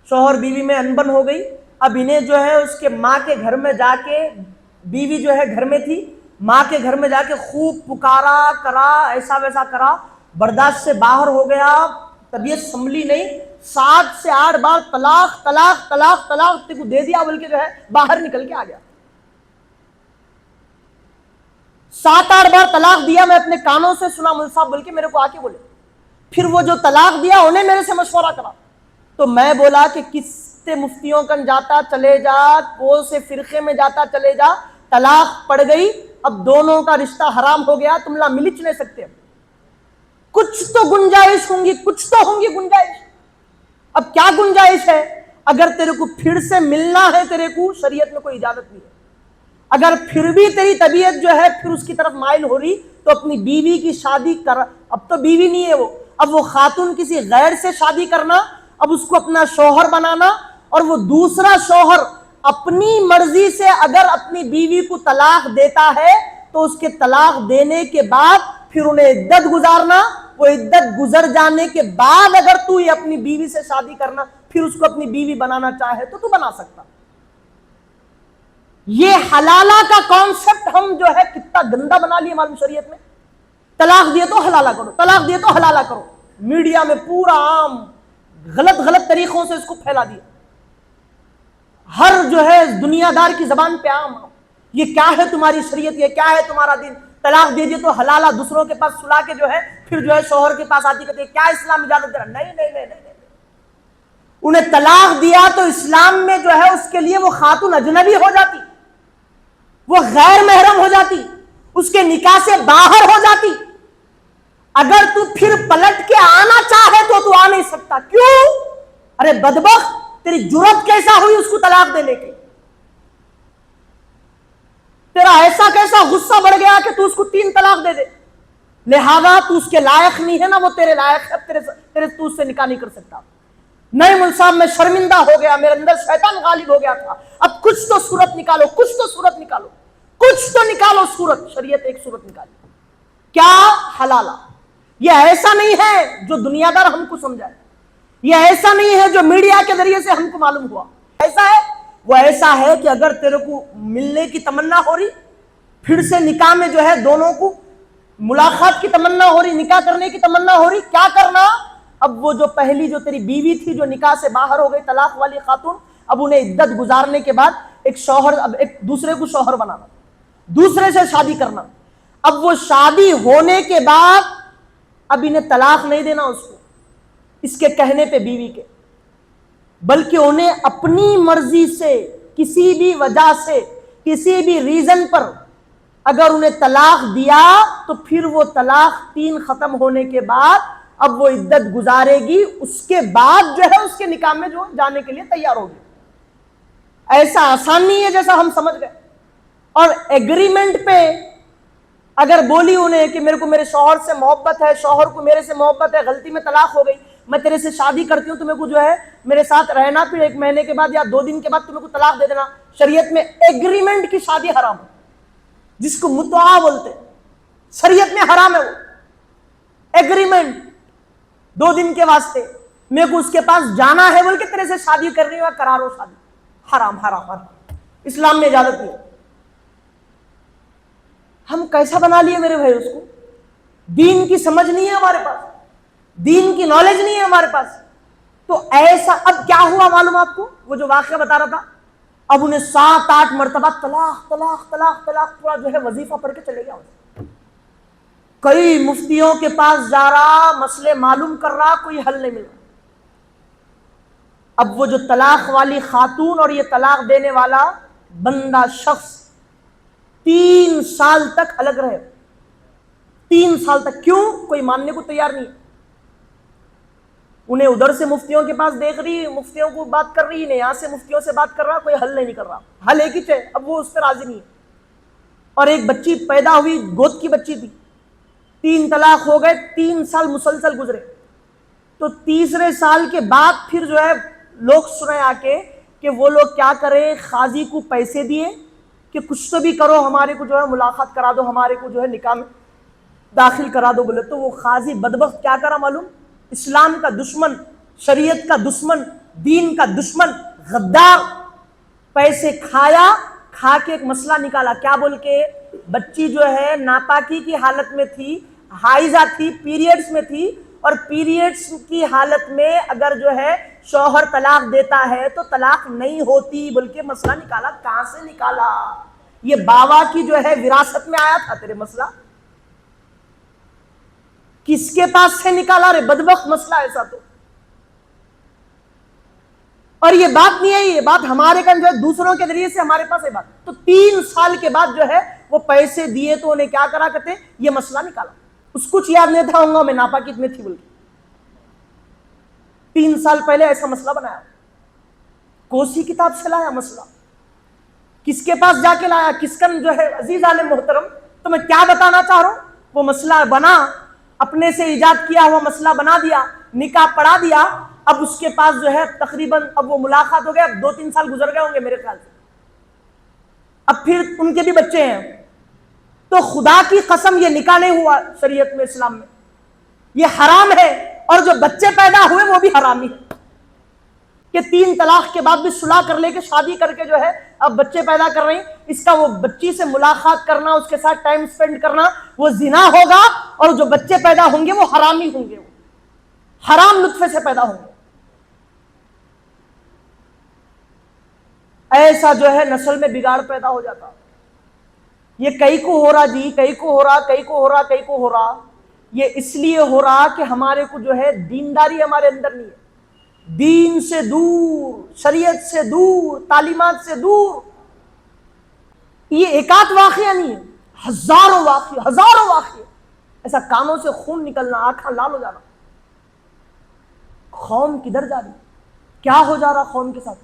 شوہر بیوی میں انبن ہو گئی، اب انہیں جو ہے اس کے ماں کے گھر میں جا کے، بیوی جو ہے گھر میں تھی، ماں کے گھر میں جا کے خوب پکارا کرا، ایسا ویسا کرا، برداشت سے باہر ہو گیا، طبیعت سنبھلی نہیں، 7 سے 8 بار طلاق طلاق طلاق طلاق کو دے دیا، بلکہ جو ہے باہر نکل کے آ گیا۔ 7-8 بار طلاق دیا، میں اپنے کانوں سے سنا، مول صاحب بلکہ میرے کو آ کے بولے۔ پھر وہ جو طلاق دیا انہیں میرے سے مشورہ کرا، تو میں بولا کہ کس سے مفتیوں کن جاتا چلے جا، کون سے فرقے میں جاتا چلے جا، طلاق پڑ گئی، اب دونوں کا رشتہ حرام ہو گیا، تم لا ملچ نہیں سکتے، کچھ تو گنجائش ہوں گی، کچھ تو ہوں گی گنجائش۔ اب کیا گنجائش ہے؟ اگر تیرے کو پھر سے ملنا ہے، تیرے کو شریعت میں کوئی اجازت نہیں ہے، اگر پھر بھی تیری طبیعت جو ہے پھر اس کی طرف مائل ہو رہی تو اپنی بیوی کی شادی کر، اب تو بیوی نہیں ہے وہ، اب وہ خاتون کسی غیر سے شادی کرنا، اب اس کو اپنا شوہر بنانا، اور وہ دوسرا شوہر اپنی مرضی سے اگر اپنی بیوی کو طلاق دیتا ہے تو اس کے طلاق دینے کے بعد پھر انہیں عدت گزارنا، وہ عدت گزر جانے کے بعد اگر تو یہ اپنی بیوی سے شادی کرنا پھر اس کو اپنی بیوی بنانا چاہے تو بنا سکتا۔ یہ حلالہ کا کانسیپٹ ہم جو ہے کتنا گندا بنا لیے معلوم شریعت میں، طلاق دیے تو حلالہ کرو، طلاق دیے تو حلالہ کرو، میڈیا میں پورا عام غلط غلط طریقوں سے اس کو پھیلا دیا، ہر جو ہے دنیا دار کی زبان پہ عام، یہ کیا ہے تمہاری شریعت، یہ کیا ہے تمہارا دین، طلاق دے دیے تو حلالہ، دوسروں کے پاس سلا کے جو ہے پھر جو ہے شوہر کے پاس آتی کہتے ہیں کیا اسلام اجازت دے رہا؟ نہیں نہیں نہیں نہیں، انہیں طلاق دیا تو اسلام میں جو ہے اس کے لیے وہ خاتون اجنبی ہو جاتی، وہ غیر محرم ہو جاتی، اس کے نکاح سے باہر ہو جاتی، اگر تو پھر پلٹ کے آنا چاہے تو آ نہیں سکتا، کیوں؟ ارے بدبخت، تیری جرت کیسا ہوئی اس کو طلاق دینے کی؟ تیرا ایسا کیسا غصہ بڑھ گیا کہ تو اس کو 3 طلاق دے دے؟ لہذا تو اس کے لائق نہیں ہے نا، وہ تیرے لائق ہے، تو اس سے نکاح نہیں کر سکتا۔ نہیں مول صاحب میں شرمندہ ہو گیا، میرے اندر شیطان غالب ہو گیا تھا، اب کچھ تو صورت نکالو، کچھ تو صورت نکالو، کچھ تو نکالو صورت۔ شریعت ایک صورت نکالی، کیا؟ حلالہ۔ یہ ایسا نہیں ہے جو دنیا دار ہم کو سمجھائے، یہ ایسا نہیں ہے جو میڈیا کے ذریعے سے ہم کو معلوم ہوا، ایسا ہے وہ ایسا ہے کہ اگر تیرے کو ملنے کی تمنا ہو رہی، پھر سے نکاح میں جو ہے دونوں کو ملاقات کی تمنا ہو رہی، نکاح کرنے کی تمنا ہو رہی، کیا کرنا؟ اب وہ جو پہلی جو تیری بیوی تھی جو نکاح سے باہر ہو گئی، طلاق والی خاتون، اب انہیں عدت گزارنے کے بعد ایک شوہر، اب ایک دوسرے کو شوہر بنانا، دوسرے سے شادی کرنا، اب وہ شادی ہونے کے بعد اب انہیں طلاق نہیں دینا اس کو، اس کے کہنے پہ بیوی کے، بلکہ انہیں اپنی مرضی سے کسی بھی وجہ سے کسی بھی ریزن پر اگر انہیں طلاق دیا تو پھر وہ طلاق 3 ختم ہونے کے بعد اب وہ عدت گزارے گی، اس کے بعد جو ہے اس کے نکاح میں جو جانے کے لیے تیار ہوگی۔ ایسا آسان نہیں ہے جیسا ہم سمجھ گئے، اور ایگریمنٹ پہ اگر بولی انہیں کہ میرے کو میرے شوہر سے محبت ہے، شوہر کو میرے سے محبت ہے، غلطی میں طلاق ہو گئی، میں تیرے سے شادی کرتی ہوں، تمہیں کو جو ہے میرے ساتھ رہنا، پھر 1 مہینے کے بعد یا 2 دن کے بعد تمہیں کو طلاق دے دینا، شریعت میں ایگریمنٹ کی شادی حرام ہے، جس کو متعا بولتے ہیں، شریعت میں حرام ہے وہ ایگریمنٹ، 2 دن کے واسطے میرے کو اس کے پاس جانا ہے بول کے تیرے سے شادی کر رہی ہوں، کرارو شادی، حرام حرام حرام، اسلام میں اجازت نہیں۔ ہم کیسا بنا لیے میرے بھائی اس کو؟ دین کی سمجھ نہیں ہے ہمارے پاس، دین کی نالج نہیں ہے ہمارے پاس، تو ایسا اب کیا ہوا معلوم آپ کو؟ وہ جو واقعہ بتا رہا تھا، اب انہیں 7-8 مرتبہ طلاق طلاق طلاق طلاق پورا جو ہے وظیفہ پڑھ کے چلے گیا، کئی مفتیوں کے پاس جا رہا، مسئلے معلوم کر رہا، کوئی حل نہیں مل رہا۔ اب وہ جو طلاق والی خاتون اور یہ طلاق دینے والا بندہ شخص 3 سال تک الگ رہے، 3 سال تک، کیوں؟ کوئی ماننے کو تیار نہیں، انہیں ادھر سے مفتیوں کے پاس دیکھ رہی، مفتیوں کو بات کر رہی، انہیں یہاں سے مفتیوں سے بات کر رہا، کوئی حل نہیں کر رہا، حل ایک ہی تھے، اب وہ اس سے راضی نہیں ہے، اور ایک بچی پیدا ہوئی، گود کی بچی تھی، 3 طلاق ہو گئے، 3 سال مسلسل گزرے، تو تیسرے سال کے بعد پھر جو ہے لوگ سنیں آ کے کہ وہ لوگ کیا کرے، قاضی کو پیسے دیے کہ کچھ تو بھی کرو، ہمارے کو جو ہے ملاقات کرا دو، ہمارے کو جو ہے نکاح میں داخل کرا دو بولے، تو وہ قاضی بدبخت کیا کرا معلوم؟ اسلام کا دشمن، شریعت کا دشمن، دین کا دشمن غدار، پیسے کھایا، کھا کے ایک مسئلہ نکالا، کیا بول کے؟ بچی جو ہے ناپاکی کی حالت میں تھی، حائضہ تھی، پیریڈز میں تھی، اور پیریڈز کی حالت میں اگر جو ہے شوہر طلاق دیتا ہے تو طلاق نہیں ہوتی، بلکہ مسئلہ نکالا۔ کہاں سے نکالا؟ یہ باوا کی جو ہے وراثت میں آیا تھا تیرے مسئلہ، کس کے پاس سے نکالا رے بدبخت مسئلہ ایسا؟ تو اور یہ بات نہیں ہے، یہ بات ہمارے کن جو ہے دوسروں کے ذریعے سے ہمارے پاس ہے بات۔ تو 3 سال کے بعد جو ہے وہ پیسے دیے تو انہیں کیا کرا کرتے؟ یہ مسئلہ نکالا۔ اس کچھ یاد نہیں تھا ہوں گا میں ناپاکی میں تھی بول کے 3 سال پہلے ایسا مسئلہ بنایا، کوسی کتاب سے لایا مسئلہ، کس کے پاس جا کے لایا، کس کن جو ہے؟ عزیز عالم محترم، تو میں کیا بتانا چاہ رہا ہوں، وہ مسئلہ بنا، اپنے سے ایجاد کیا ہوا مسئلہ بنا دیا، نکاح پڑھا دیا، اب اس کے پاس جو ہے تقریباً اب وہ ملاقات ہو گیا، اب 2-3 سال گزر گئے ہوں گے میرے خیال سے، اب پھر ان کے بھی بچے ہیں، تو خدا کی قسم یہ نکاح نہیں ہوا شریعت میں، اسلام میں یہ حرام ہے، اور جو بچے پیدا ہوئے وہ بھی حرامی ہے کہ 3 طلاق کے بعد بھی صلح کر لے کے شادی کر کے جو ہے اب بچے پیدا کر رہے ہیں، اس کا وہ بچی سے ملاقات کرنا، اس کے ساتھ ٹائم سپینڈ کرنا وہ زنا ہوگا، اور جو بچے پیدا ہوں گے وہ حرامی ہوں گے، وہ حرام نطفے سے پیدا ہوں گے۔ ایسا جو ہے نسل میں بگاڑ پیدا ہو جاتا، یہ کئی کو ہو رہا جی، کئی کو ہو رہا، کئی کو ہو رہا، کئی کو ہو رہا، یہ اس لیے ہو رہا کہ ہمارے کو جو ہے دینداری ہمارے اندر نہیں ہے، دین سے دور، شریعت سے دور، تعلیمات سے دور۔ یہ ایک آدھ واقعہ نہیں ہے، ہزاروں واقعے، ایسا کانوں سے خون نکلنا، آنکھیں لال ہو جانا۔ قوم کدھر جا رہی، کیا ہو جا رہا قوم کے ساتھ؟